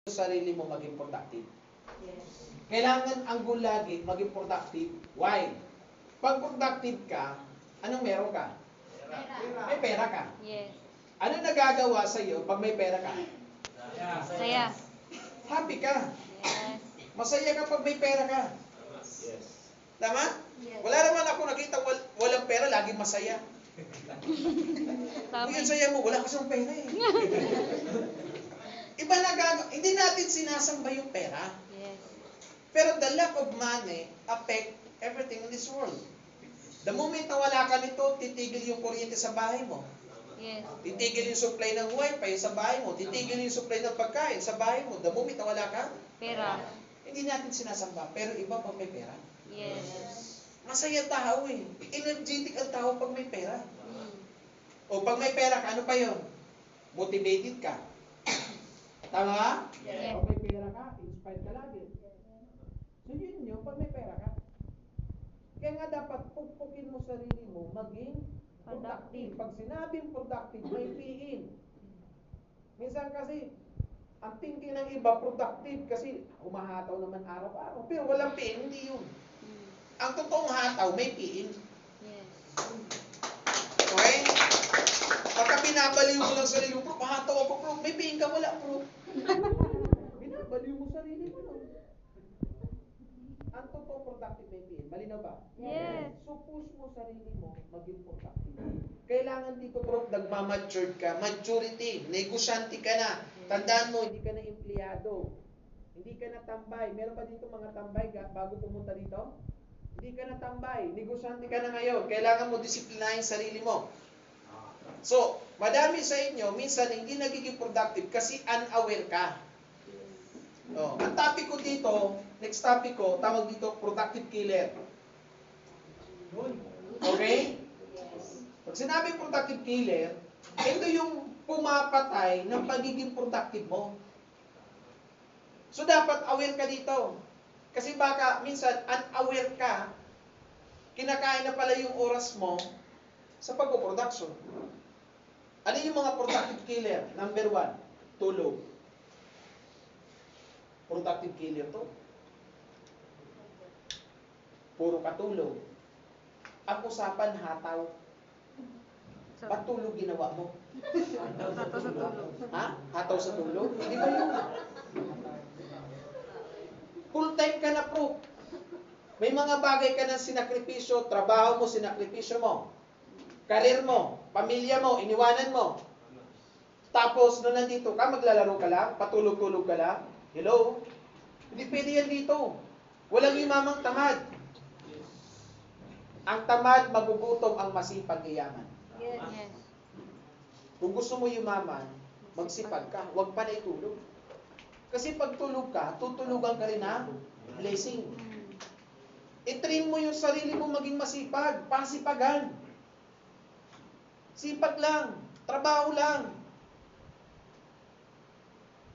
sarili mo maging productive. Yes. Kailangan ang goal lagi maging productive. Why? Pag productive ka, anong meron ka? Pera. May pera ka. Yes. Ano nagagawa sa iyo pag may pera ka? Saya. Happy ka. Yes. Masaya ka pag may pera ka. Yes. Tama? Yes. Wala naman ako nakita walang pera, laging masaya. Tama. Kung yung saya mo, wala kasing pera eh. Iba hindi natin sinasamba yung pera. Yes. Pero the lack of money affect everything in this world. The moment na wala ka nito, titigil yung kuryente sa bahay mo. Yes. Titigil yung supply ng wifi sa bahay mo. Titigil yung supply ng pagkain sa bahay mo. The moment na wala ka, Pera. hindi natin sinasamba. Pero iba pag may pera. Yes. Masaya tao eh. Energetic ang tao pag may pera. Mm. O pag may pera ka, ano pa yun? Motivated ka. Tama ba? Yes. Pag may pera ka, inspired ka lagi. So yun yun, pag may pera ka. Kaya nga dapat pukpukin mo sarili mo, maging productive. Pag sinabing productive, may PIN. Minsan kasi, ang thinking ng iba, productive kasi humahataw naman araw-araw. Pero walang PIN, hindi yun. Mm. Ang totoong hataw, may PIN. Yes. Okay? Pagka binabaliw mo lang sarili mo, bro, hataw ako, bro. May PIN ka, wala, bro. Binabaliw mo sarili mo, no? Ang totoo productive may PIN. Malinaw ba? Yes. So push mo sarili mo maging productive. Kailangan dito bro, nagmamature ka. Maturity. Negosyante ka na. Tandaan mo, hindi ka na empleyado. Hindi ka na tambay. Meron ba dito mga tambay bago pumunta dito? Hindi ka na tambay. Negosyante ka na ngayon. Kailangan mo disiplinahin sarili mo. So, madami sa inyo, minsan hindi nagiging productive kasi unaware ka. Oh, ang topic ko dito, next topic ko, tawag dito, productive killer. Okay? Pag sinabi productive killer, ito yung pumapatay ng pagiging productive mo. So, dapat aware ka dito. Kasi baka, minsan, unaware ka, kinakain na pala yung oras mo sa pagpo-production. Ano yung mga productive killer? Number 1, tulog. Productive killer to. Puro katulog. Ang usapan, hataw. Ba't tulog ginawa mo? Hataw sa tulog. Ha? Hataw sa tulog? Hindi ba yun? Full time ka na, bro. May mga bagay ka na sinakripisyo, trabaho mo, sinakripisyo mo. Karir mo, pamilya mo, iniwanan mo. Tapos, nung nandito ka, maglalaro ka lang, patulog-tulog ka lang. Hello? Hindi pwede yan dito. Walang imamang tamad. Ang tamad, magugutom, ang masipag yayaman. Yes. Yes. Kung gusto mo yumaman, magsipag ka. Huwag pa na itulog. Kasi pag tulog ka, tutulugan ka rin ng blessing. Mm. I-train mo yung sarili mo maging masipag. Pasipagan. Sipag lang. Trabaho lang.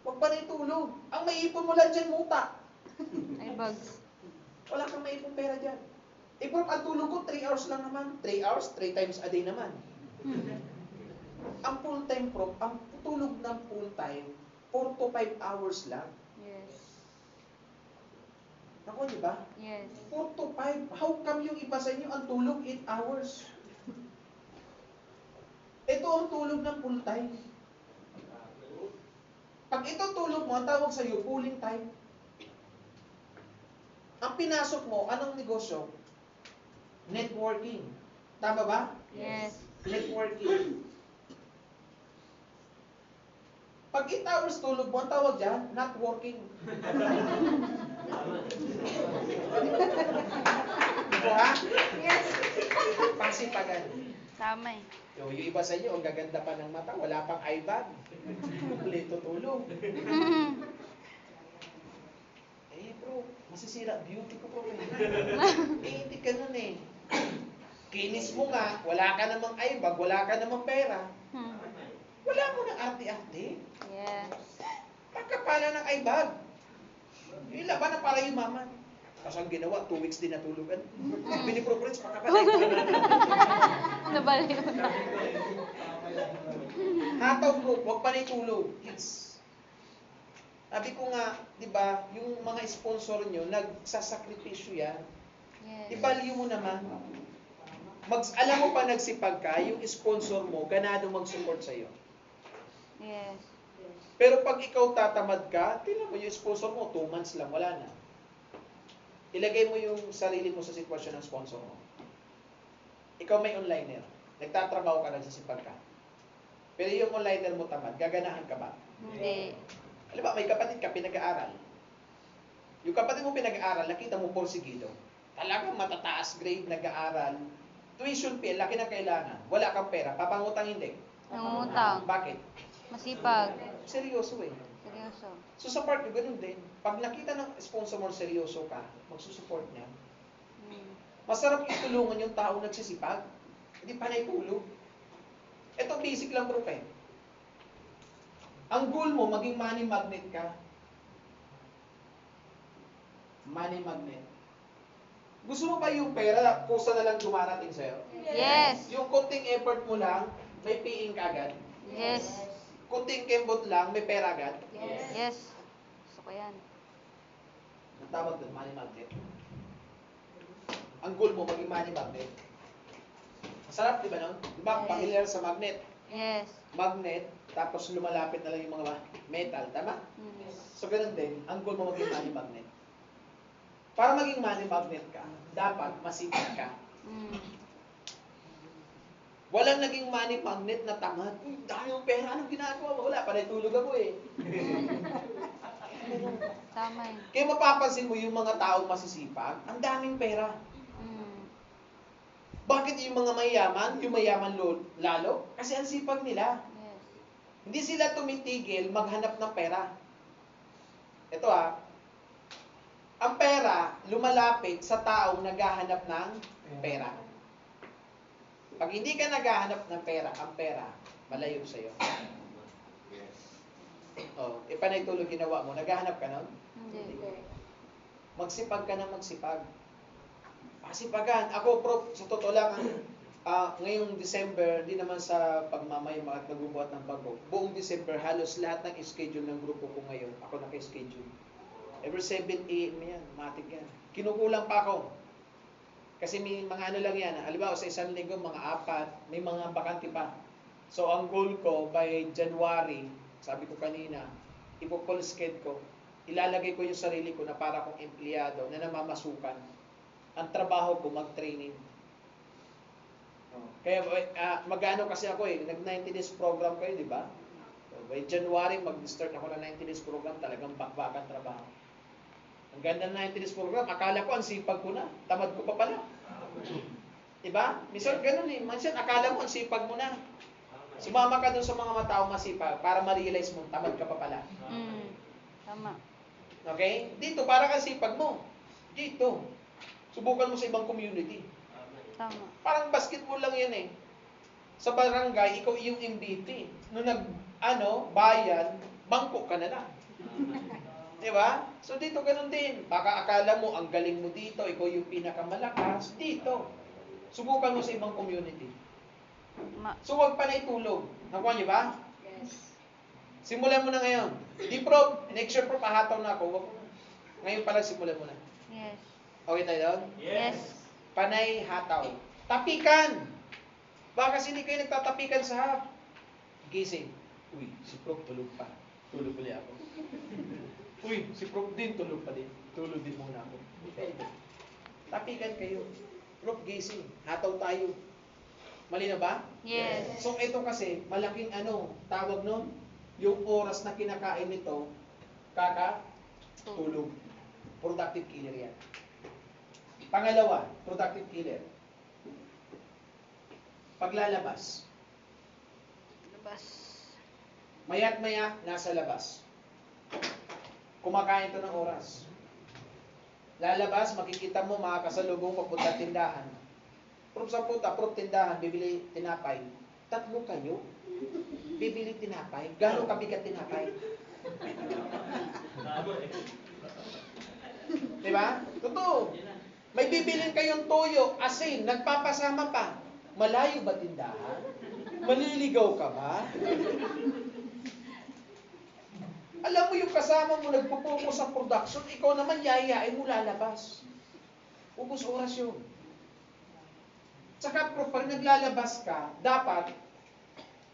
Huwag pa na itulog. Ang maipon mo lang dyan, muta. Ay, bugs. Wala kang maipon pera dyan. Eh, bro, ang tulog ko, 3 hours lang naman. 3 hours, 3 times a day naman. Ang full-time prof, ang tulog ng full-time, 4 to 5 hours lang. Yes. Ako, di ba? Yes. 4 to 5. How come yung iba sa inyo, ang tulog 8 hours? Ito ang tulog ng full-time. Pag ito tulog mo, ang tawag sa'yo, pulling time. Ang pinasok mo, anong negosyo? Networking. Tama ba? Yes. Networking. Pag 8 hours tulog mo, ang tawag dyan, not working. Ito ha? Yes. Pasipagan. Tama eh. So, yung iba sa inyo, ang gaganda pa ng mata, wala pang eye bag. Kumpleto tulog. Eh bro, masisira beauty ko bro. Hindi ka nun eh. Kinis mo nga, wala ka namang eye bag, wala ka namang pera. Wala mo ng arte-arte. Yes. Pagkapala ng eye bag. Yung laban na para yumaman. Tapos ang ginawa, 2 weeks din natulugan. Sabi ni Bro Prince, pagkapala. Nabaliw. Hataw bro, huwag pa na itulog. Yes. Sabi ko nga, di ba, yung mga sponsor nyo, nagsasakripisyo yan. Yes. I-value mo naman. Alam mo pa nagsipag ka, yung sponsor mo, ganado mag-support sa'yo. Yes. Pero pag ikaw tatamad ka, tingnan mo yung sponsor mo, 2 months lang, wala na. Ilagay mo yung sarili mo sa sitwasyon ng sponsor mo. Ikaw may onliner. Nagtatrabaho ka, nagsisipag ka. Pero yung onliner mo tamad, gaganahan ka ba? Hindi. Alam ba, may kapatid ka, pinag-aaral. Yung kapatid mo pinag-aaral, nakita mo porsigido. Talagang matataas grade, nag-aaral. Tuition fee, laki na kailangan. Wala kang pera, papangutang hindi. Nangungutang. Bakit? Masipag. Seryoso eh. Seryoso. So sa part ko, ganun din. Pag nakita ng sponsor mo seryoso ka, magsusupport niya, masarap itulungan yung tao nagsisipag. Hindi panay tulog. Ito basic lang bro eh. Ang goal mo, maging money magnet ka. Money magnet. Gusto mo ba yung pera, kusa na lang dumarating sa'yo? Yes. Yung konting effort mo lang, may paying ka agad. Yes. Kunting kembot lang, may pera agad. Yes. Gusto ko yan. Ang tawag doon, money magnet. Ang goal mo, maging money magnet. Masarap, di ba nun? Di ba, familiar sa magnet? Yes. Magnet, tapos lumalapit na lang yung mga metal, tama? So, ganun din, ang goal mo maging money magnet. Para maging money magnet ka, dapat masipag ka. Walang naging money magnet na tamad. Dahil yung pera, anong ginagawa mo? Wala, panay tulog ako eh. Tama yun. Kaya mapapansin mo yung mga taong masisipag, ang daming pera. Bakit yung mga mayaman, lalo? Kasi ang sipag nila. Yes. Hindi sila tumitigil maghanap ng pera. Ito ang pera lumalapit sa taong naghahanap ng pera. Pag hindi ka naghahanap ng pera, ang pera malayo sa iyo. Oh, panay tulog ginawa mo, naghahanap ka nun? Hindi. Magsipag ka na magsipag. Pasipagan. Ako, Prof, sa totoo lang, ngayong December, hindi naman sa pagmamayang at nagbubuhat ng bago. Buong December, halos lahat ng schedule ng grupo ko ngayon, ako naka-schedule. Every 7 a.m. yan, matik yan. Kinukulang pa ako. Kasi may mga ano lang yan. Halimbawa, sa isang linggo, mga 4, may mga bakante pa. So, ang goal ko, by January, sabi ko kanina, ipo-full sked ko. Ilalagay ko yung sarili ko na para akong empleyado na namamasukan. Ang trabaho ko, mag-training. Kaya mag-ano kasi ako nag-90 days program kayo, di ba? So, by January, mag-start ako ng 90 days program, talagang bakbakan trabaho. Ang ganda ng 90 days program, akala ko ang sipag ko na, tamad ko pa pala. Di ba? Minsan ganun minsan akala mo ang sipag mo na. Sumama ka dun sa mga matao masipag para ma-realize mo, tamad ka pa pala. Tama. Okay? Dito, para kang sipag mo. Dito. Subukan mo sa ibang community. Tama. Parang basketball lang yan Sa barangay, ikaw yung MVP. Nung bayan, bangko ka na lang. Diba? So dito ganun din. Baka akala mo, ang galing mo dito, ikaw yung pinakamalakas. Dito. Subukan mo sa ibang community. So huwag pa na itulog. Nakuha niyo ba? Yes. Simulan mo na ngayon. Di Prof, next year Prof, ahataw na ako. Ngayon pala simulan mo na. Yes. Okay tayo doon? Yes. Panay hataw. Tapikan! Baka kasi hindi kayo nagtatapikan sa harap. Gising. Uy, si Prof tulog pa. Tulog ulit ako. Uy, si Prof din tulog pa din. Tulog din muna ako. Tapikan kayo. Prof, gising. Hataw tayo. Mali na ba? Yes. So ito kasi, malaking tawag nun, yung oras na kinakain nito, tulog. Productive killer yan. Pangalawa, productive killer. Paglalabas. Labas. Maya't maya, nasa labas. Kumakain ito ng oras. Lalabas, makikita mo mga kasalubong papunta tindahan. Prof sa puta, Prof tindahan, bibili tinapay. 3 kayo? Bibili tinapay? Gano'ng kabigat tinapay? Diba? Totoo. May bibilin kayong toyo, asin, nagpapasama pa. Malayo ba tindahan? Maliligaw ka ba? Alam mo yung kasama mo nagpo-focus sa production, ikaw naman yayain mo lalabas. Ubus oras yun. Tsaka pag naglalabas ka, dapat,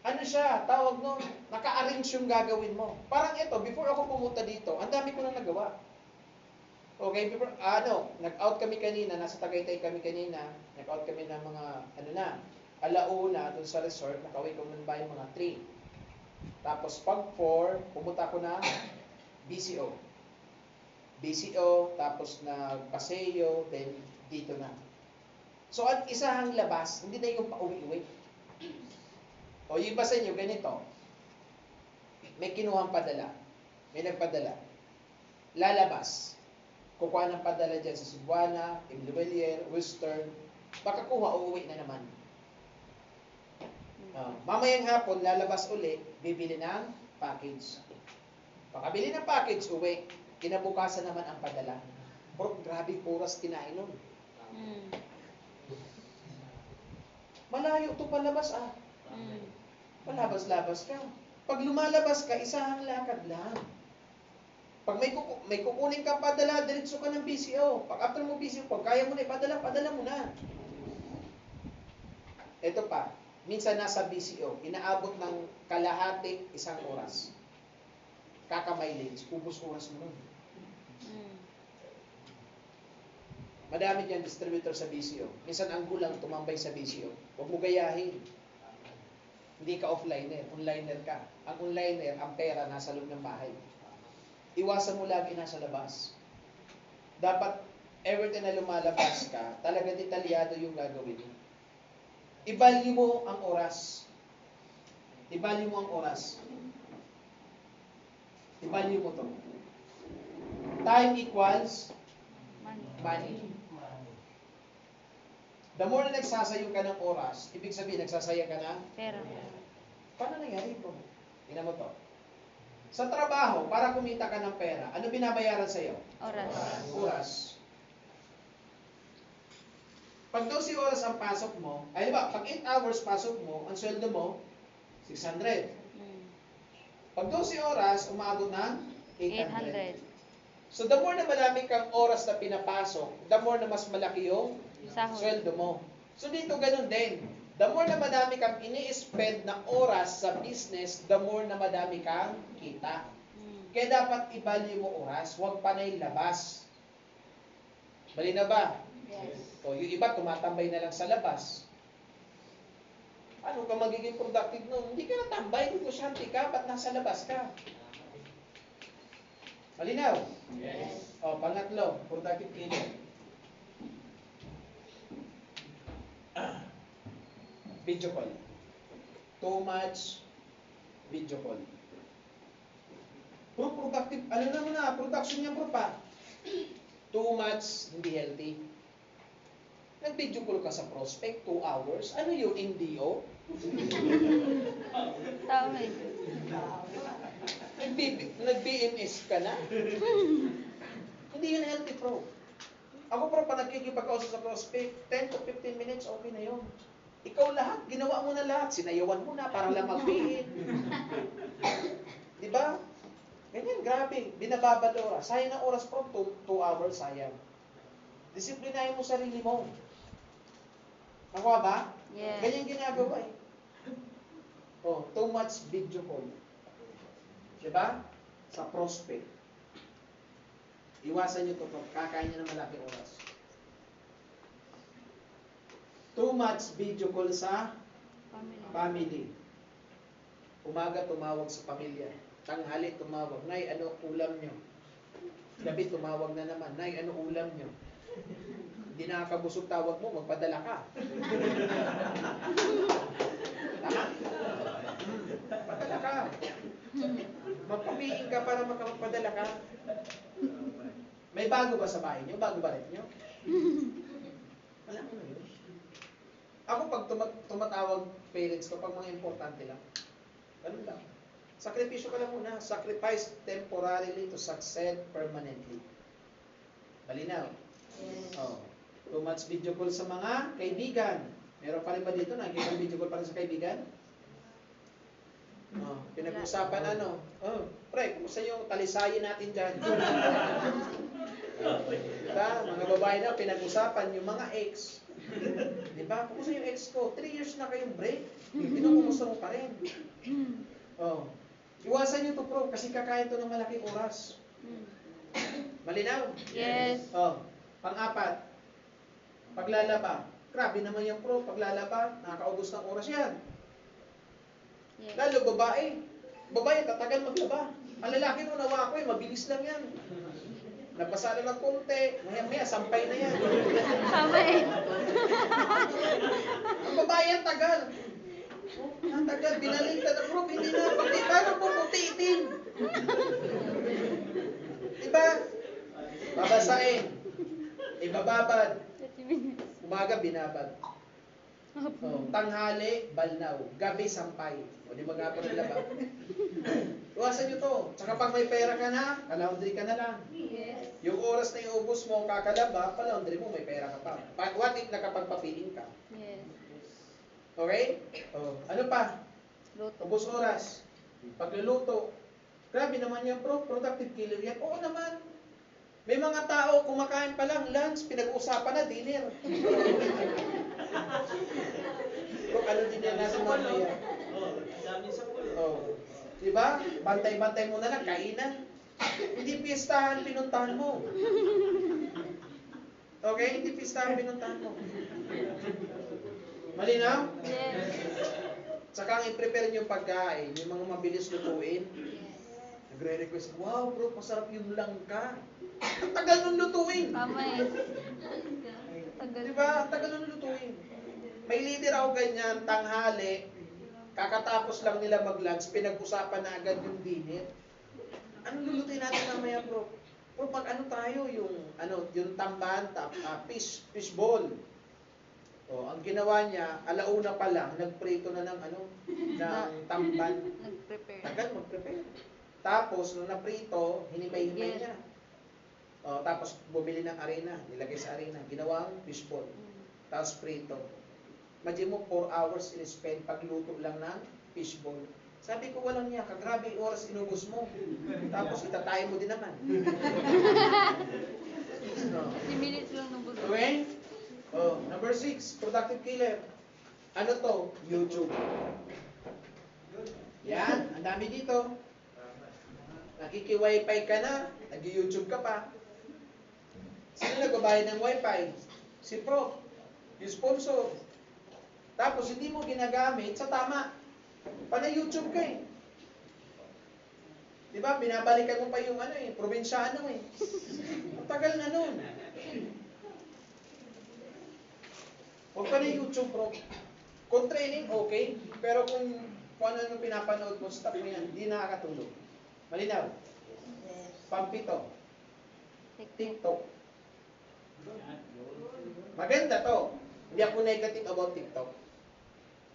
ano siya, tawag no, naka-arrange yung gagawin mo. Parang ito, before ako pumunta dito, ang dami ko na nagawa. Okay, before, nag-out kami kanina, nasa Tagaytay kami kanina, nag-out kami ng mga, alauna, dun sa resort, nakaway ko ng bahay mga 3. Tapos pag 4, pumunta ko na BCO. BCO, tapos nagpaseo, then dito na. So, ang isahang labas, hindi na yung pauwi-uwi. O, yung iba sa inyo, ganito. May kinuhang padala. May nagpadala. Lalabas. Kukuha ng padala dyan sa Cebuana, Imluwelier, Western. Baka kuha, uuwi na naman. Mamayang hapon, lalabas uli, bibili ng package. Pakabili ng package, uwi. Kinabukasan naman ang padala. Bro, grabe oras kinain nun. Malayo ito palabas Palabas-labas ka. Pag lumalabas ka, isahang lakad lang. Pag may kukunin ka padala, diretso ka ng BCO. Pag after mo BCO, pag kaya mo na ipadala, padala mo na. Ito pa, minsan nasa BCO, inaabot ng kalahati 1 oras. Kaka-mileage, ubos oras mo nun. Madami dyan distributor sa BCO. Minsan ang gulang tumambay sa BCO. Huwag mo gayahin. Hindi ka offliner, onliner ka. Ang onliner, ang pera nasa loob ng bahay. Iwasan mo lagi nasa labas. Dapat, everything na lumalabas ka, talaga detalyado yung gagawin mo. I-value mo ang oras. I-value mo ang oras. I-value mo to. Time equals money. The more na nagsasayo ka ng oras, ibig sabihin, nagsasaya ka ng Pera. Paano nangyari ito? Tingnan mo to. Sa trabaho, para kumita ka ng pera, ano binabayaran sa'yo? Oras. Pag 12 oras ang pasok mo, ay diba, pag 8 hours pasok mo, ang sweldo mo, 600. Pag 12 oras, umabot ng 800. So the more na marami kang oras na pinapasok, the more na mas malaki yung sweldo mo. So dito ganun din. The more na madami kang ini-spend na oras sa business, the more na madami kang kita. Kaya dapat i-value mo oras, huwag panay labas. Mali na ba? Yes. O yung iba tumatambay na lang sa labas. Ano ka magiging productive nun? Hindi ka natambay, negosyante ka, ba't nasa labas ka? Malinaw? Yes. O, pangatlo, productive cleaner. Video call. Too much video call. Bro, productive, ano naman na, production niya bro pa. Too much, hindi healthy. Nag-video call ka sa prospect, 2 hours. Ano yung MDO? Tao eh. Nag-BMS ka na? Hindi yun healthy, bro. Ako, bro, pa nagkikipag-kausap sa prospect, 10 to 15 minutes, okay na yun. Ikaw lahat, ginawa mo na lahat. Sinayawan mo na para lang mag-BN. Diba? Ganyan, grabe. Binababad oras. Sayang na oras, bro. 2 hours, sayang. Disiplinahin mo sarili mo. Nakuha ba? Yes. Ganyan ginagawa eh. Oh, too much video call. Diba? Sa prospect. Iwasan nyo to, kakain nyo ng malaking oras. Too much video call sa family. Umaga tumawag sa pamilya. Tanghali tumawag. Nay, ano ulam nyo? Gabi tumawag na naman. Nay, ano ulam nyo? Hindi nakakabusog tawag mo, magpadala ka. Tama? Padala ka. Magpapiin ka para makapagpadala ka. May bago ba sa bahay nyo? Bago ba rin nyo? Wala ko na yun. Ako pag tumatawag parents ko, pag mga importante lang. Ganun lang. Sakripisyo ka lang muna. Sacrifice temporarily to succeed permanently. Malinaw? Yes. Oh. Too much video call sa mga kaibigan. Meron pa rin ba dito? Nakikita video call pa rin sa kaibigan? Pinag-usapan ano? Pre, kumusta yung talisayin natin dyan? Diba? Mga babae na, pinag-usapan yung mga ex. Diba? Kumusta yung ex ko? 3 years na kayong break. Kinukumusta mo pa rin. Iwasan nyo to, bro, kasi kakain to ng malaking oras. Malinaw? Yes. Pang-apat, paglalaba. Grabe naman yung pro, paglalaba, nakakaubos ng oras yan. Yes. Lalo, babae. Babae, tatagal maglaba. Ang lalaki mo nawa ko, mabilis lang yan. Nabasa na lang konti, maya-maya, sampay na yan. Tama eh. Ang babae, ang tagal. Ang tagal, binaligtad na, bro, hindi na, hindi, paano puputitin? Diba? Babasain. Ibababad. 30 minutes. Umaga, binabad. Tanghali, balnaw. Gabi, sampay. O di magapon ang laba. Iwasan nyo to. Tsaka pag may pera ka na, kalaundry ka na lang. Yes. Yung oras na iubos mo, kakalaba, palaundry mo, may pera ka pa. What if nakapagpapiling ka? Yes. Okay? Ano pa? Luto. Ubos oras. Pagluluto. Grabe naman yan, bro. Productive killer yan. Oo naman. May mga tao, kumakain pa lang, lunch, pinag-uusapan na, dinner. Bro, ano dinner natin mamaya? Dami sa pulo. Diba? Bantay-bantay mo na lang, kainan. Hindi pistahan, pinuntahan mo. Okay? Hindi pistahan, pinuntahan mo. Malinaw? Yes. Tsaka ang i-prepare nyo yung pagkain, yung mga mabilis lutuin. Nagre-request, wow bro, masarap yung langka. Ang tagal nung lutuin. Tama eh. Tagal. Diba? Ang tagal nung lutuin. May leader ako ganyan, tanghali, kakatapos lang nila mag-lunch, pinag-usapan na agad yung dinner. Anong lulutuin natin mamaya bro? Bro, pag ano tayo, yung tamban, fish ball. Ang ginawa niya, alauna pa lang, nagprito na ng ng tamban. Nag-prepare. Tagal mag-prepare. Tapos, nung naprito, hinimay-himay niya. Tapos, bumili ng arena, nilagay sa arena, ginawang fishball. Tapos, prito. Imagine mo, 4 hours in-spend pagluto lang ng fishball. Sabi ko, walang niya, kagrabe yung oras inubos mo. Tapos, itatayo mo din naman. 30 minutes lang ng buto. Okay? Number 6, productive killer. Ano to? YouTube. Yan, ang dami dito. Nakiki-wifi ka na, nag-YouTube ka pa. Sino nagbabayad ng wifi? Si Prof. Yung sponsor. Tapos hindi mo ginagamit sa tama. Pana-YouTube ka eh. Diba? Binabalikan mo pa yung probinsyano eh. Ang tagal na nun. Huwag pa na YouTube, Prof. Kung training, okay. Pero kung ano pinapanood mo, stop mo yan. Hindi nakakatulog. Malinaw? Pampito. TikTok. Maganda to. Hindi ako negative about TikTok.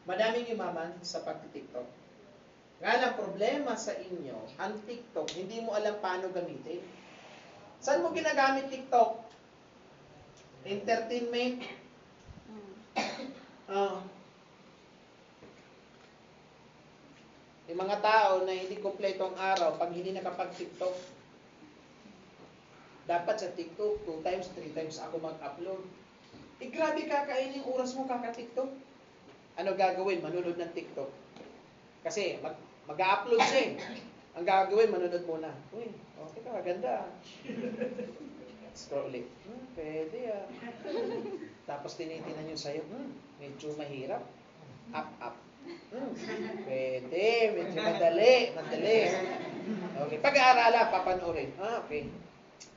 Madaming yumaman sa pag-TikTok. Nga lang, problema sa inyo, ang TikTok, hindi mo alam paano gamitin. Saan mo ginagamit TikTok? Entertainment? Yung mga tao na hindi kompleto ang araw, pag hindi nakapag-TikTok, dapat sa TikTok, 2 times, 3 times ako mag-upload. Grabe kakainin yung oras mo kaka-TikTok. Ano gagawin? Manunod ng TikTok. Kasi mag-upload siya eh. Ang gagawin, manunod muna. Uy, okay ka, maganda. Scroll ulit. Pwede ah. Tapos tinitinan yung sayo, medyo mahirap. Up. Pwede, medyo madali. Okay, pag-aaralan, papanoorin. Okay.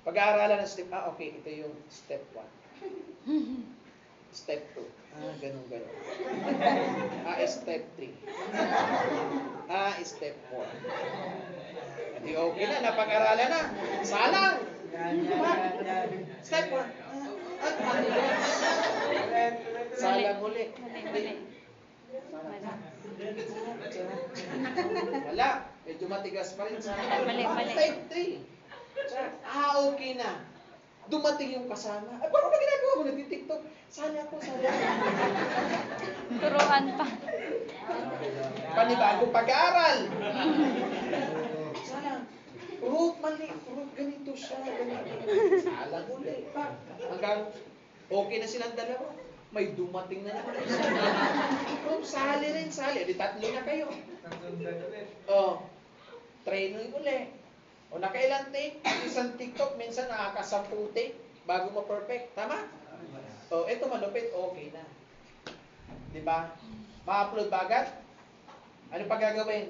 Pag-aaralan ng step, okay, ito yung step 1. Step 2. Ganun. Step 3. Step 4. Hindi okay na, napag-aralan na. Salang! Step 1. Salang uli. Mali. Wala. Medyo matigas pa rin sa Mali. Step 3. Okay na. Dumating yung kasama. Ay, parang na ginagawa mo? Nag-TikTok. Sali ako. Turuan pa. Panibagong pag-aaral. Sana, Ruth, mali. Ruth, ganito siya. Ganito. Salang ulit. Hanggang okay na silang dalawa. May dumating na naman isa. Ruth, sali rin. Di tatlo na kayo. Training ulit. O nakailan take? Isang TikTok, minsan nakakasampung take bago ma-perfect. Tama? Ito malupit, okay na. Diba? Ma-upload ba agad? Ano pa gagawin?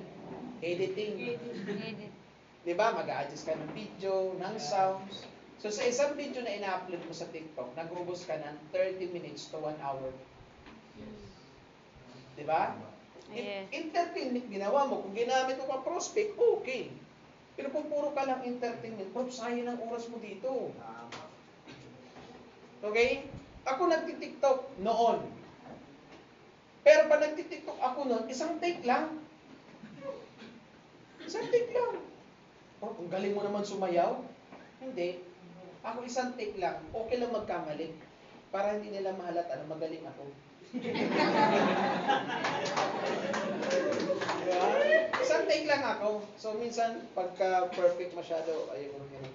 Editing. Edit. Diba? Mag-a-adjust ka ng video, ng sounds. So sa isang video na ina-upload mo sa TikTok, nag-ubos ka ng 30 minutes to 1 hour. Diba? Yes. Entertainment ginawa mo. Kung ginamit mo pa prospect, okay. Pero kung puro ka lang entertainment, prof, sayang ang oras mo dito. Okay? Ako nagtitiktok noon. Pero pag nagtitiktok ako noon, isang take lang. Isang take lang. Prof, ang galing mo naman sumayaw. Hindi. Ako isang take lang. Okay lang magkamali. Para hindi nila mahalata na magaling ako. Diba? Isang take lang ako. So, minsan, pagka perfect masyado, ayaw ko rin.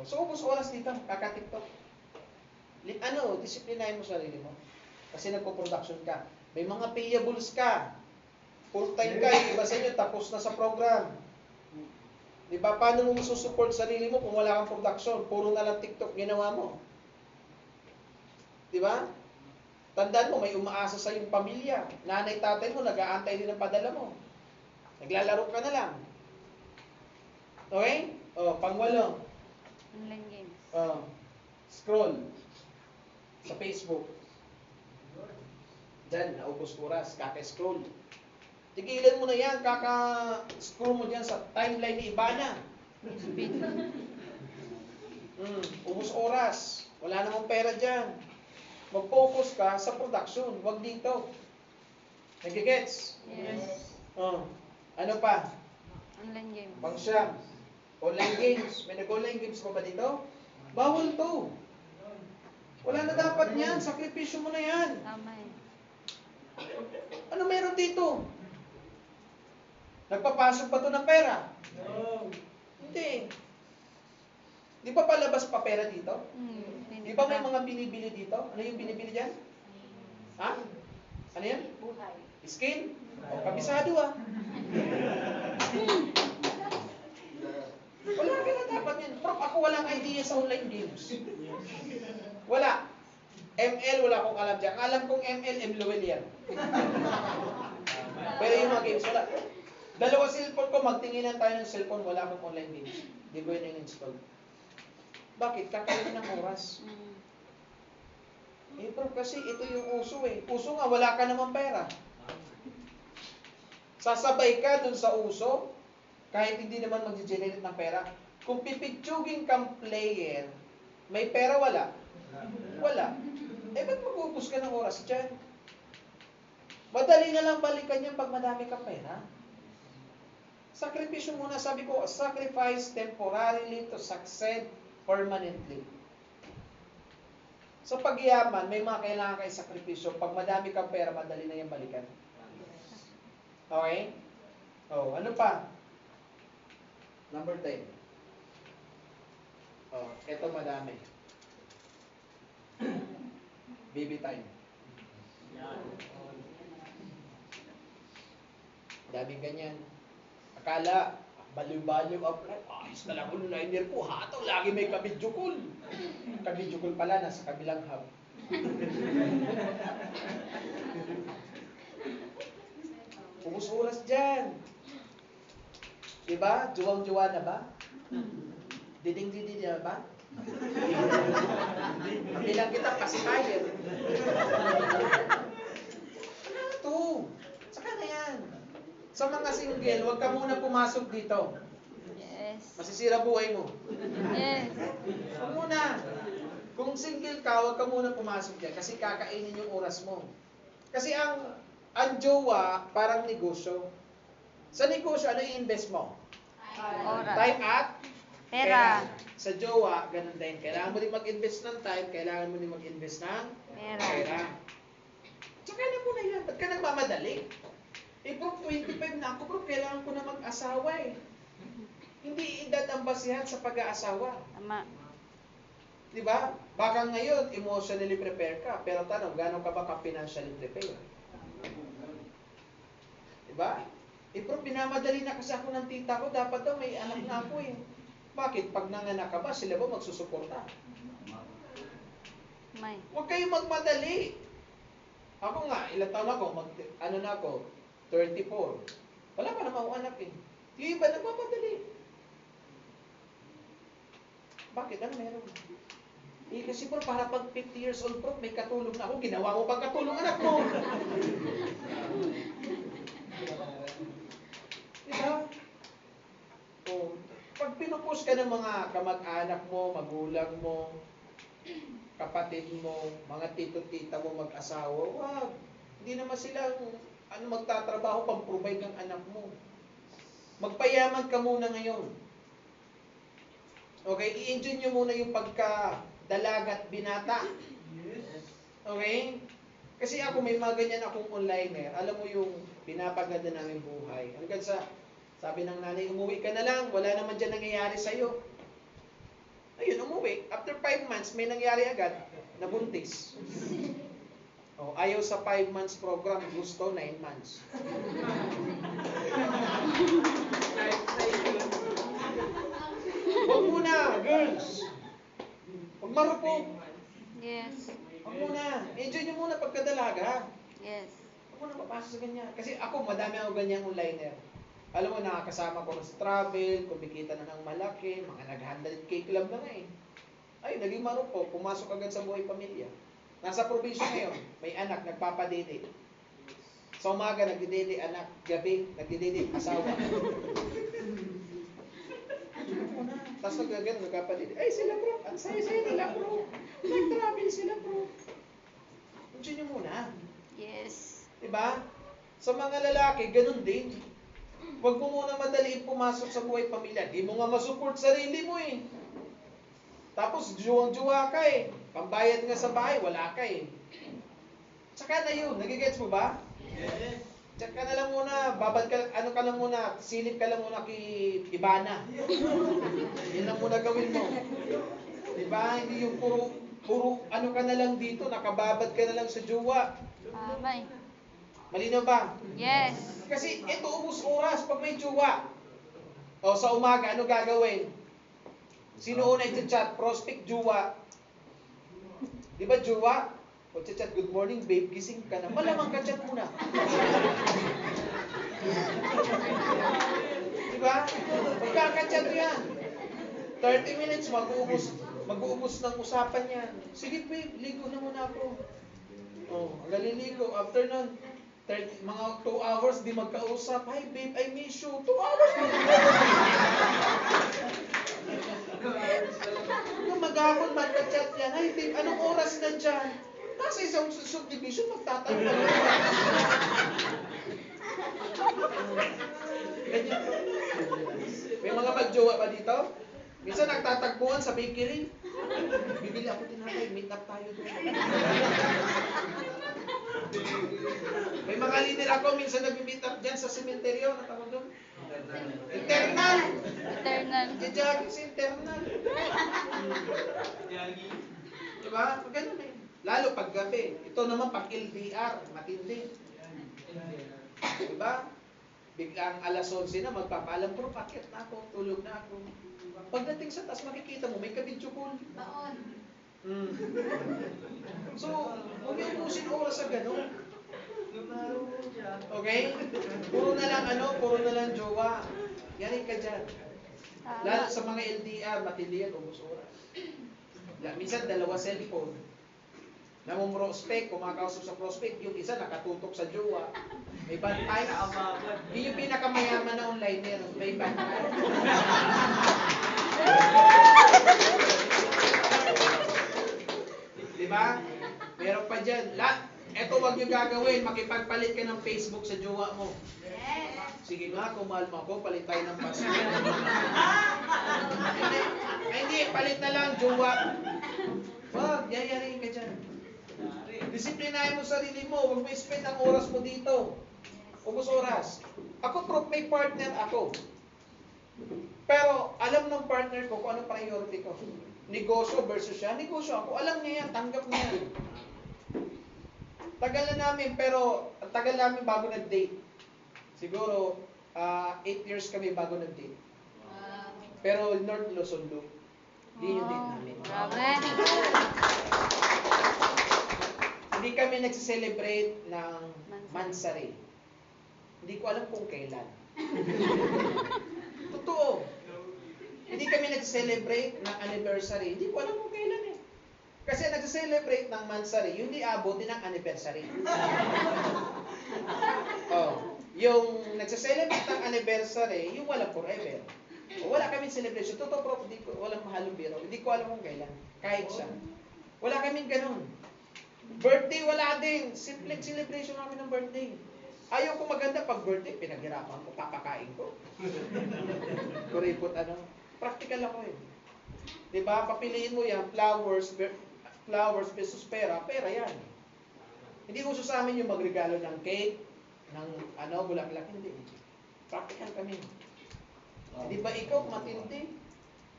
So, ubos oras dito, kaka-TikTok. Disiplinahin mo sarili mo. Kasi nagpo-production ka. May mga payables ka. Full-time ka, iba sa inyo, tapos na sa program. Diba? Paano mo susupport sarili mo kung wala kang production? Puro na lang TikTok ginawa mo. Diba? Tandaan mo, may umaasa sa iyong pamilya. Nanay, tatay mo, nag-aantay din ang padala mo. Naglalaro ka na lang. Okay? Pangwalo. Online games. Scroll. Sa Facebook. Diyan, naubos oras, kaka-scroll. Tigilan mo na yan, kaka-scroll mo dyan sa timeline ni Ibana. Speed. Ubos oras. Wala namang pera dyan. Mag-focus ka sa production, wag dito. Nagigets? Yes. Ano pa? Online games. Pangsyam. Online games. May nag-online games pa ba dito? Bawal to. Wala na dapat yan. Sakripisyo mo na yan. Tama eh. Ano meron dito? Nagpapasok pa to ng pera? Hindi. Di ba palabas pa pera dito? Di ba may mga binibili dito? Ano yung binibili dyan? Ha? Ano yan? Buhay. Skin? Kabisado ah. Wala ka na dapat yan. Prof, ako walang idea sa online games. Wala. ML, wala akong alam dyan. Alam kong ML, MLOL yan. Pero yung mga games, wala. Dalawa cellphone ko, magtinginan tayo ng cellphone, wala akong online games. Di ko yun in-install. Bakit? Kakainin ng oras. Prof, kasi ito yung uso eh. Uso nga, wala ka naman pera. Sasabay ka dun sa uso, kahit hindi naman mag-generate ng pera. Kung pipitsugin kang player, may pera wala? Wala. Ba't mag-ubos ka ng oras dyan? Madali na lang balikan yan pag madami kang pera. Sakripisyo muna, sabi ko, sacrifice temporarily to succeed permanently. Sa pagyaman, may mga kailangan kayo sakripisyo. Pag madami kang pera, madali na yan balikan. Okay? Ano pa? Number 10. Ito madami. Baby time. Daming ganyan. Akala, baliw-baliw up. Ayos na lang ko liner ko. Hataw, lagi may kabidyukol. Kabidyukol pala, nasa kabilang hub. Ubus oras dyan. Diba? Juwang-juwa na ba? Diding-diding na ba? Bilang kita pacifier. Ano ito? Saka na yan. Sa mga single, huwag ka muna pumasok dito. Yes. Masisira buhay mo. Yes. Huwag muna. Kung single ka, huwag ka muna pumasok dyan kasi kakainin yung oras mo. Kasi ang jowa, parang negosyo. Sa negosyo, ano i-invest mo? Oras. Time at Pera. Sa jowa, ganun din. Kailangan mo din mag-invest ng time, kailangan mo din mag-invest ng Pera. pera. Tsaka na muna yan. Ba't ka nagmamadali? Eh, bro, 25 na ako, bro. Kailangan ko na mag-asawa eh. Hindi edad ang basihan sa pag-aasawa. Tama. Di ba? Baka ngayon, emotionally prepare ka. Pero tanong, gano'n ka ba ka-financially prepare? Di ba? Eh, bro, binamadali na kasi ako ng tita ko. Dapat daw may anak na ako eh. Bakit? Pag nanganak ka ba, sila ba magsusuporta? May. Huwag kayong magmadali. Ako nga, ilang taon ako, ano na ako, 34. Wala pa naman akong anak eh. Yung iba nagmamadali. Bakit? Ano meron? Eh, kasi bro, para pag 50 years old bro, may katulong na ako. Ginawa mo pang katulong anak mo. Diba? O, pag pinupush ka ng mga kamag-anak mo, magulang mo, kapatid mo, mga tito-tita mo mag-asawa, wag. Hindi naman sila magtatrabaho pang-provide ng anak mo. Magpayaman ka muna ngayon. Okay? I-enjoy nyo muna yung pagka-dalaga at binata. Okay? Kasi ako, may mga ganyan akong onliner. Alam mo yung pinapaganda namin buhay. Hanggang sa, sabi ng nanay, umuwi ka na lang. Wala naman dyan nangyayari sa'yo. Ayun, umuwi. After 5 months, may nangyari agad. Nabuntis. Oh, ayaw sa 5 months program, gusto 9 months. Huwag muna, girls. Huwag marupok. Yes. Huwag muna. Enjoy nyo muna pagkadalaga. Yes. Huwag muna papasok sa ganyan. Kasi ako, madami ako ganyang onliner. Alam mo, nakakasama ko na sa travel, kumikita na ng malaki, mga nag-100K club na nga eh. Ay, naging marupok, pumasok agad sa buhay pamilya. Nasa probinsya ngayon, may anak, nagpapadede. Sa umaga, nagdidede anak, gabi, nagdidede asawa. Tapos nagagano, nagpapadede. Ay, sila bro, ang saya-saya nila bro. Nag-travel sila bro. Enjoy nyo muna. Yes. Diba? Sa mga lalaki, ganun din. Huwag mo muna madaliin pumasok sa buhay pamilya. Di mo nga masupport sarili mo eh. Tapos, juwang-juwa ka eh. Pambayad nga sa bahay, wala ka eh. Tsaka na yun, nagigets mo ba? Yes. Tsaka na lang muna, babad ka, ano ka lang muna, silip ka lang muna kay Ibana. Yan lang muna gawin mo. Diba? Hindi yung puro ano ka na lang dito, nakababad ka na lang sa juwa. May. Malinaw ba? Yes. Kasi ito, ubus oras pag may juwa. O sa umaga, ano gagawin? Sino una i-chat? Prospect, juwa. Di ba juwa? O chat, good morning babe, gising ka na. Malamang ka chat muna. Di ba? Magkaka-chat yan. 30 minutes, mag-uubos ng usapan yan. Sige babe, ligo na muna ako. Oh, galiligo. After nun, mga 2 hours, di magkausap. Hi babe, I miss you. 2 hours na. Kung maghapon, magka-chat yan. Hi babe, anong oras na dyan? Nasa isang subdivision, magtatanong. Ganyan. May mga magjowa ba dito? Minsan nagtatagpuan sa bakery. Bibili ako tinapay, meet up tayo doon. May mga leader ako, minsan nag-meet up dyan sa sementeryo. Natawag doon? Internal! Eternal. Jajagin sa internal. Diba? Ganun eh. Lalo pag gabi. Ito naman pag LDR, matindi. Diba? Biglang alas 11 na, magpapaalam, bro, pakit na ako, tulog na ako. Pagdating sa taas, makikita mo, may kabidyo call. Baon. So, huwag yung ubusin oras sa gano'n. Okay? Puro na lang jowa. Yanin ka dyan. Lalo sa mga LDR, matindi yan, ubus oras. Minsan, 2 cellphone. Namong prospect, kumakausap sa prospect, yung isa nakatutok sa jowa. May bantay. Yun yung pinakamayaman na onliner. May bantay. Diba? Meron pa dyan. Eto wag nyo gagawin. Makipagpalit ka ng Facebook sa jowa mo. Sige nga, kung mahal mo ako, palit tayo ng password. Hindi. palit na lang, jowa. Wag, yayarin ka dyan. Disiplinahin mo sarili mo. Huwag mo spend ang oras mo dito. Ubus oras. Ako, prof, may partner ako. Pero, alam ng partner ko kung anong priority ko. Negosyo versus siya. Negosyo ako. Alam niya yan. Tanggap niya yan. Tagal na namin, pero tagal namin bago nag-date. Siguro, 8 years kami bago nag-date. Pero North Luzon, hindi yung date namin. Grabe. Hindi kami nagsiselebrate ng Mansari. Hindi ko alam kung kailan. Totoo. Hindi kami nagsiselebrate ng anniversary. Hindi ko alam kung kailan eh. Kasi nagsiselebrate ng Mansari, yung di abutin ng anniversary. Oh, yung nagsiselebrate ng anniversary, yung wala forever. Wala kaming celebration. Totoo, prof, walang mahalong biro. Hindi ko alam kung kailan. Kahit siya. Wala kaming ganun. Birthday, wala din. Simple celebration namin ng birthday. Ayaw ko maganda pag birthday, pinaghirapan ko, papakain ko. Kuripot ano. Practical ako eh. Diba? Papiliin mo yan, flowers versus pera. Pera yan. Hindi uso sa amin yung magregalo ng cake, ng bulaklak. Hindi. Practical kami. Di ba ikaw matindi?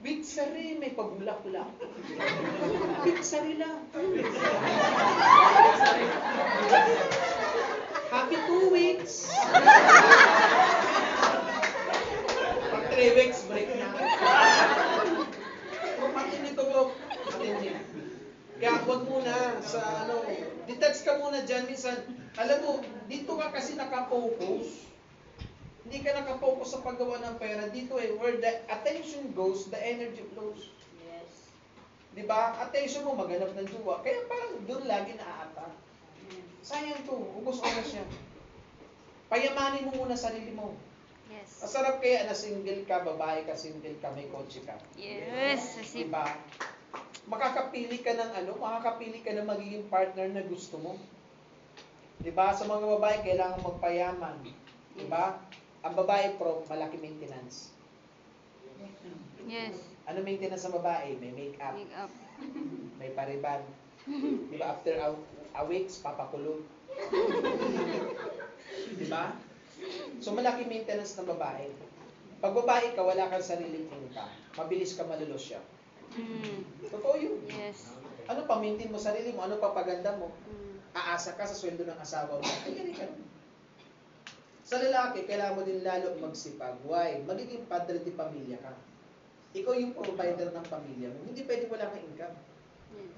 Bitsari, may pabulak-bulak. Bitsari lang. Happy 2 weeks. Pag 3 weeks, break na. Matindi to, bro. Matindi. Kaya huwag muna sa detach ka muna dyan. Minsan, alam mo, dito ka kasi nakapokus. Hindi ka nakapokus sa paggawa ng pera. Dito where the attention goes, the energy flows. Yes. Diba? Attention mo, maghanap ng jowa. Kaya parang doon lagi naaata. Sayang to, ubos oras yan. Payamanin mo muna sarili mo. Yes. Masarap kaya na single ka, babae ka, single ka, may kotse ka. Yes. Kasi Diba? Makakapili ka ng makakapili ka ng magiging partner na gusto mo. Diba? Sa mga babae, kailangan magpayaman. Diba? Ang babae, prof, malaki maintenance. yes. Ano maintenance sa babae? May make-up, Make up. may pariban. Diba? After a weeks, papakulong. Diba? So, malaki maintenance ng babae. Pag babae ka, wala kang sariling income. Mabilis ka malulosya. Totoo yun. Yes. Ano pa, maintain mo sarili mo? Ano pa paganda mo? Mm. Aasa ka sa sweldo ng asawa mo. Kaya ka. Sa lalaki, kailangan mo din lalo magsipag. Why? Magiging padre di pamilya ka. Ikaw yung provider ng pamilya mo. Hindi pwede wala kang income. Yes.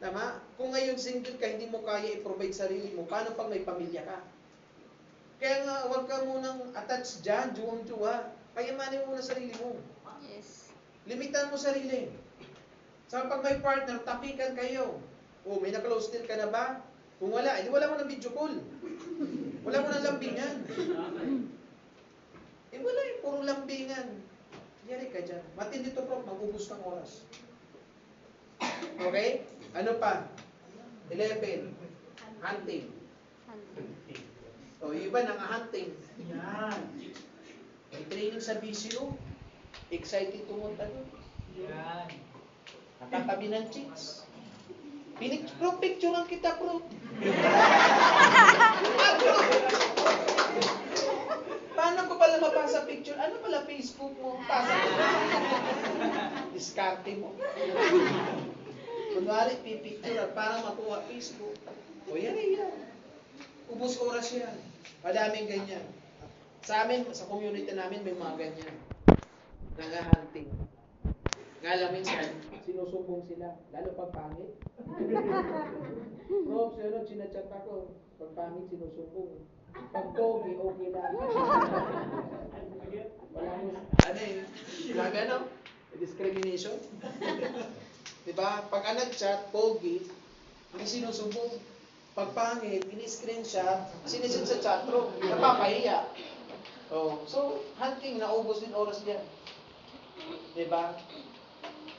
Tama? Kung ngayon single ka, hindi mo kaya i-provide sarili mo, paano pag may pamilya ka? Kaya nga, huwag ka munang attach dyan, juwang-juwa. Payamanin mo muna sarili mo. Yes. Limitan mo sarili. Sa pag may partner, tapikan kayo. O, may na-close deal ka na ba? Kung wala, hindi wala mo ng video call. Wala mo ng lambingan. Wala puro lambingan. Yari ka dyan. Matindi to, prof, mag-ubos ng oras. Okay? Ano pa? 11. Hunting. O, yung iba nang-hunting. Yan. May training sa BCO. Excited pumunta doon. Yan. Nakatabi ng chicks. Bro, picturean kita, bro. Bro. Paano ko pala mapasa picture? Ano pala Facebook mo? Pasa mo. Diskarte mo. Kunwari, pipicture para makuha Facebook. O yan. Ubus oras yan. Madaming ganyan. Sa amin, sa community namin, may mga ganyan. Nang-hunting. Nga lang minsan, sinusumbong sila. Lalo pag pangit. Bro, sinachat ako. Pag pangit, sinusumbong. Pag pogi, okay lang. Wala mo. Ano? Discrimination? Diba? Pag nag-chat, pogi, hindi sinusumbong. Pag pangit, ini-screenshot, sinisend sa chatroom, napapahiya. Oh, so, hunting, naubos din oras diyan. Diba?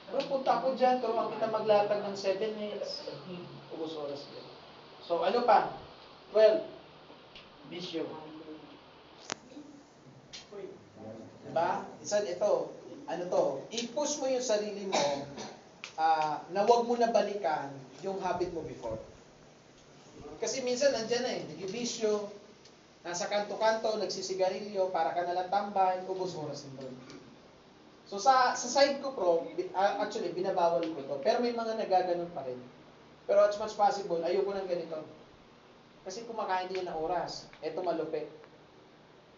Pero punta ako dyan, turuan kita maglatag ng 7 minutes. Ubos oras diyan. So, ano pa? 12. Bisyo. Diba? Isa ito. ano to, i-push mo yung sarili mo na wag mo na balikan yung habit mo before. Kasi minsan nandyan na nag-ibisyo, nasa kanto-kanto, nagsisigarilyo, para ka nalang tambay, ubos oras din doon. So sa side ko actually binabawal ko to, pero may mga nagaganon pa rin. Pero as much possible, ayoko ng ganito. Kasi kumakain din ng oras. Ito malupit.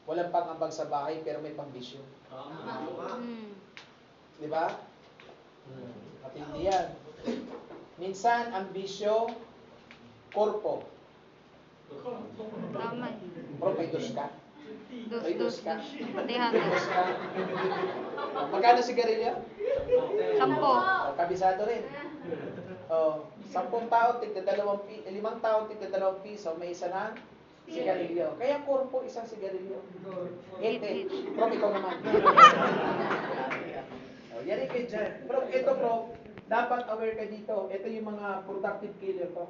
Walang pang-ambag sa bahay, pero may pang-bisyo. Di ba? Matindi yan. Minsan, ang bisyo, korpo. Tama. Bro, may dos ka. May dos ka. Hati-hati. Dos ka. Magkano sigarilyo? 10. Kabisado rin. 10 tao, tigda 5 tao, tigda 2 piso, may isa na sigarilyo. Kaya korpo, isang sigarilyo. 8. Bro, ikaw naman. Yari kayo dyan. Bro, dapat aware ka dito. Ito yung mga productive killer to.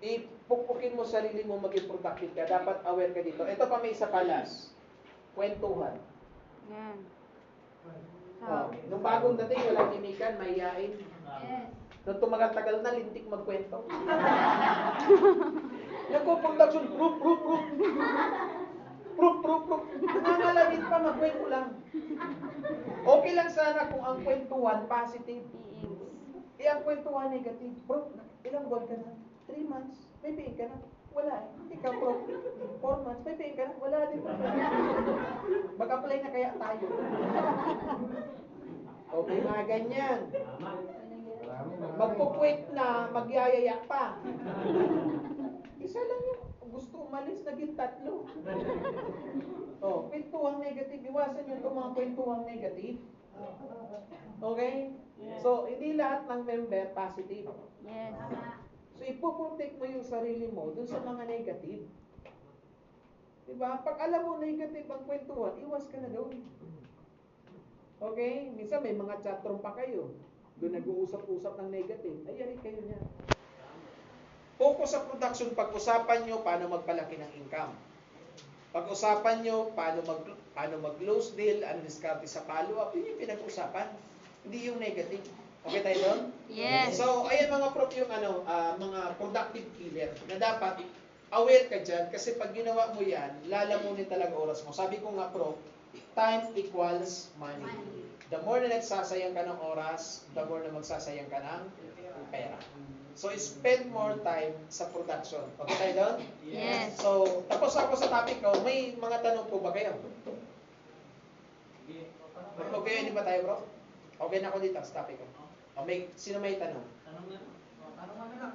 Ipukpukin mo sarili mo maging productive ka. Dapat aware ka dito. Ito pa may isa palas. Kwentuhan. Yan. Nung bagong dating, walang imikan, mahihain. Nung tumagal-tagal na, lintik magkwento. Nagpo-production, proof. Nangangalawin pa, magkwento lang. Okay lang sana kung ang kwentuhan, positive. Ang kwentuhan, negative. Bro, ilang buwan ka na? 3 months. May pay ka na? Wala eh. Ikaw, bro, 4 months. May pay ka na? Wala din. Mag-apply na kaya tayo. Okay, mga ganyan. Magpupuwit na, magyayaya pa. Isa lang yung gusto umalis, naging 3. Kwentuhang negative. Iwasan yung mga kwentuhang negative. Okay? So, hindi lahat ng member positive. Yes. So, ipoprotect mo yung sarili mo dun sa mga negative. Diba? Pag alam mo negative ang kwentuhan, iwas ka na doon. Okay? Minsan may mga chatroom pa kayo. Doon nag-uusap-usap ng negative. Ay, yari kayo niya. Focus sa production. Pag-usapan nyo paano magpalaki ng income. Pag-usapan nyo paano mag-close deal, ano diskarte sa follow-up. Yun yung pinag-usapan. Hindi yung negative. Okay tayo doon? Yes. So, ayan mga prof yung mga productive killer na dapat aware ka dyan kasi pag ginawa mo yan, lalamunin talaga oras mo. Sabi ko nga prof, time equals money. The more na nagsasayang ka ng oras, the more na magsasayang ka ng pera. So, spend more time sa production. Okay tayo doon? Yes. So, tapos ako sa topic ko, may mga tanong po ba kayo? Okay, hindi ba tayo bro? Okay na ako dito sa topic ko. Sino may tanong? Tanong na. Tanong na lang.